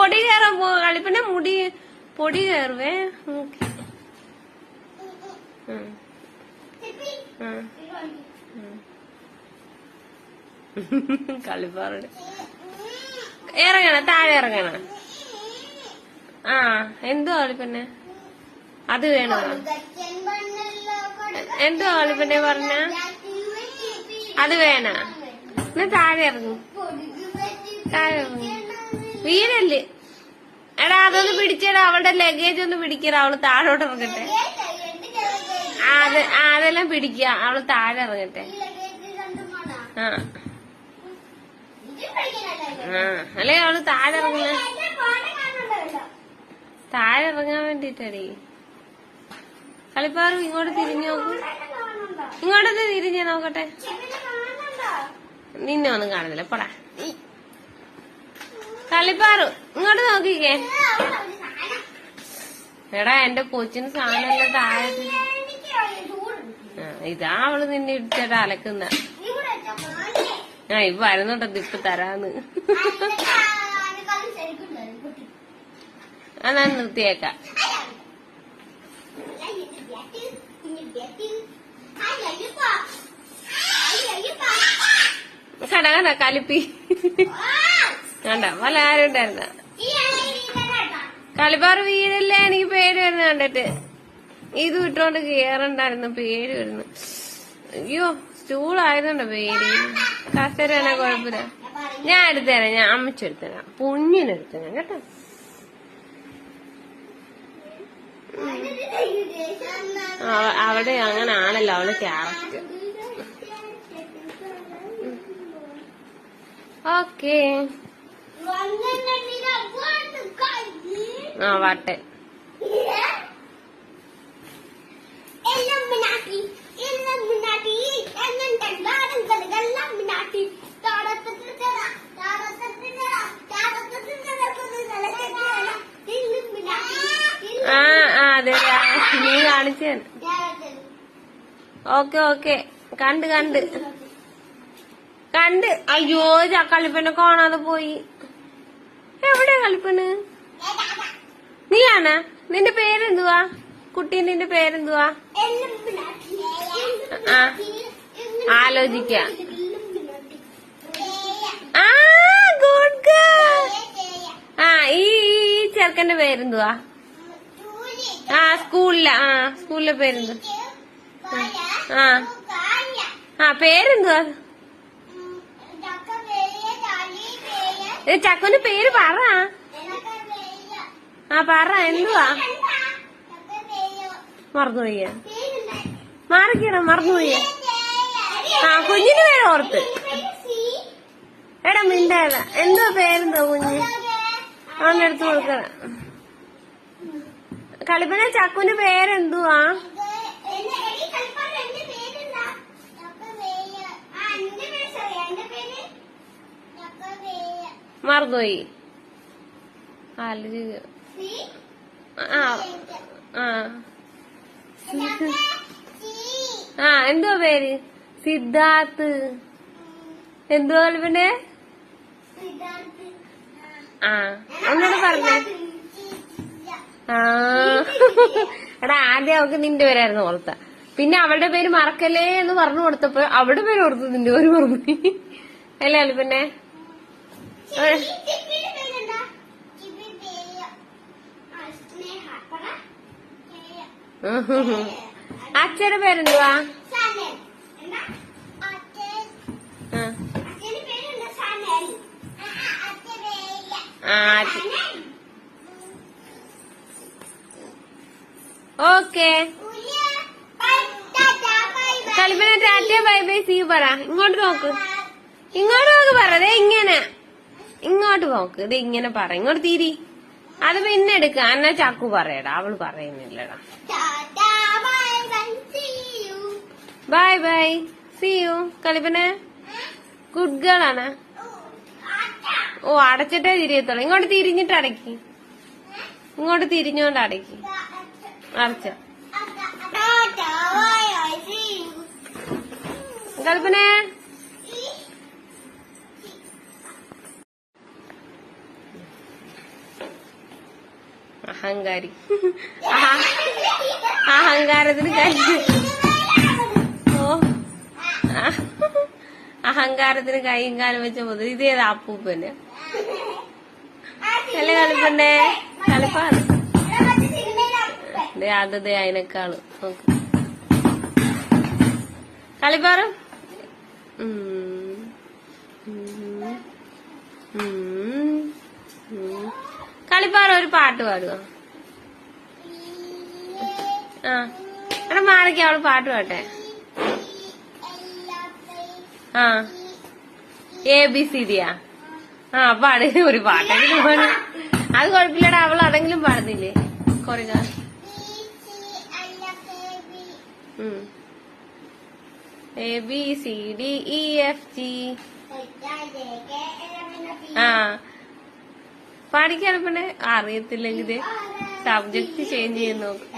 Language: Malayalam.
പൊടി കയറാൻ പോ. കളിപ്പന്റെ മുടി പൊടി കയറുവേ. കളിപ്പാറുണ്ട്. ഇറങ്ങണ താഴെ ഇറങ്ങണ. ആ എന്തോ കളിപ്പന്നെ അത് വേണോ? എന്തോ കളിപ്പന്നെ പറഞ്ഞ അത് വേണ? എന്നാ താഴെ ഇറങ്ങും. താഴെ ഇറങ്ങും. വീടല്ലേ എടാ, അതൊന്ന് പിടിച്ചേടാ. അവളുടെ ലഗേജ് ഒന്ന് പിടിക്കറ. അവള് താഴോട്ട് ഇറങ്ങട്ടെ. അതെല്ലാം പിടിക്കുക. അവള് താഴെ ഇറങ്ങട്ടെ. ആ അല്ലേ അവള് താഴെ ഇറങ്ങുന്ന. താഴെ ഇറങ്ങാൻ വേണ്ടിട്ടടി. കളിപ്പാറും ഇങ്ങോട്ട് തിരിഞ്ഞു നോക്കൂ. ഇങ്ങോട്ടൊന്ന് തിരിഞ്ഞ നോക്കട്ടെ. നിന്നെ ഒന്നും കാണുന്നില്ല. പോടാ കളിപ്പാറു. ഇങ്ങോട്ട് നോക്കിക്കേ. എടാ എന്റെ കൊച്ചിന് സാധനം താഴെ. ഇതാ അവള് നിന്നെ ഇടിച്ചിട്ട് അലക്കുന്ന. ഇപ്പൊ വരുന്നുണ്ടത് ഇപ്പൊ തരാന്ന്. ഞാൻ നിർത്തിയേക്കാം. കട കട കലിപ്പി കണ്ട പല ആരും ഉണ്ടായിരുന്ന. കളിപ്പാറ് വീടല്ലേ. എനിക്ക് പേര് വരുന്ന കണ്ടിട്ട് ഇത് വിട്ടോണ്ട് കേറണ്ടായിരുന്നു. പേര് വരുന്നു. അയ്യോ സ്റ്റൂളായതുണ്ടോ പേര്. കസേരയാണെ കുഴപ്പമില്ല. ഞാൻ എടുത്തുതരാം. ഞാൻ അമ്മച്ചെടുത്തരാം. പൊന്നിനെടുത്തരാം കേട്ടോ. അവിടെ അങ്ങനെ ആണല്ലോ അവള് ക്യാരക്ടർ. ഓക്കേ ആ വാട്ടെ. അതെ നീ കാണിച്ചു. ഓക്കെ ഓക്കെ കണ്ട് കണ്ട് കണ്ട്. അയ്യോ കളിപ്പനെ കാണാതെ പോയി. എവിടെയാ കളിപ്പന്? നീയാണ്. നിന്റെ പേരെന്തുവാ? കുട്ടീന്റെ പേരെന്തുവാ? ആ ആലോചിക്ക. ആ ഗുഡ് ഗേൾ. ആ ഈ ചെറുക്കന്റെ പേരെന്തുവാ? ആ സ്കൂളിലെ പേരെന്തുവാ? ആ പേരെന്തുവാ? ചക്കുന്റെ പേര് പറ. ആ പറ എന്തുവാ? മറന്നുപോയ മാറിക്കണ മറന്നുപോയ. ആ കുഞ്ഞിന്റെ പേര് ഓർത്ത്. എടാ മിണ്ടായതാ. എന്തോ പേരെന്തോ കുഞ്ഞ് അവന്റെ അടുത്ത് കൊടുക്കണ. കളിപ്പന ചക്കുന്റെ പേരെന്തുവാ? മറന്നുപോയി. എന്തുവാ പേര്? സിദ്ധാർത്ഥ്. എന്തുവാ പിന്നെ? ഒന്നോട് പറഞ്ഞേ. എടാ ആദ്യം അവൾക്ക് നിന്റെ പേരായിരുന്നു ഓർത്ത. പിന്നെ അവളുടെ പേര് മറക്കല്ലേ എന്ന് പറഞ്ഞു കൊടുത്തപ്പോ അവളുടെ പേര് ഓർത്ത് നിന്റെ പേര് മറന്നു. അല്ലേ പിന്നെ അച്ഛന്റെ പേരെന്തുവാ? ഓക്കെ കളിപ്പന ടാറ്റ ബൈ ബൈ സീ പറ. ഇങ്ങോട്ട് നോക്ക്. ഇങ്ങോട്ട് നോക്ക് പറ. ദേ ഇങ്ങനെ ഇങ്ങോട്ട് നോക്ക്. ഇത് ഇങ്ങനെ പറ. ഇങ്ങോട്ട് തിരി. അത് പിന്നെ എടുക്ക. എന്നാ ചക്കു പറയടാ. അവള് പറയുന്നില്ലടാ. Bye bye see you. കളിപ്പന ഗുഡ് ഗേൾ ആണ്. ഓ അടച്ചിട്ടേ തിരിയത്തുള്ളൂ. ഇങ്ങോട്ട് തിരിഞ്ഞിട്ട് അടക്കി. ഇങ്ങോട്ട് തിരിഞ്ഞോണ്ട് അടക്കി. അടച്ച കളിപ്പനെ അഹങ്കാരി. അഹങ്കാരത്തിന് കൈ. ഓ അഹങ്കാരത്തിന് കൈയും കാലം വെച്ച മുതൽ ഇതേതാ അപ്പൂപ്പന്റെ അല്ല കളിപ്പണ്ടേ കളിപ്പാണ്. അത് അതിനേക്കാള് നോക്ക് കളിപ്പാറ്. കളിപ്പാറ ഒരു പാട്ട് പാടുക. ആ എടാ മാറിക്ക അവള് പാട്ട് പാട്ടെ. ആ ABCDയാ. ആ പാട് ഒരു പാട്ടെങ്കിലും പാട്. അത് കുഴപ്പമില്ലടാ, അവൾ അതെങ്കിലും പാടുന്നില്ലേ കൊറേ കാലം. ABCDEFG. ആ പാടിക്കാൻ പിന്നെ അറിയത്തില്ലെങ്കിൽ സബ്ജക്ട് ചേഞ്ച് ചെയ്ത് നോക്കും.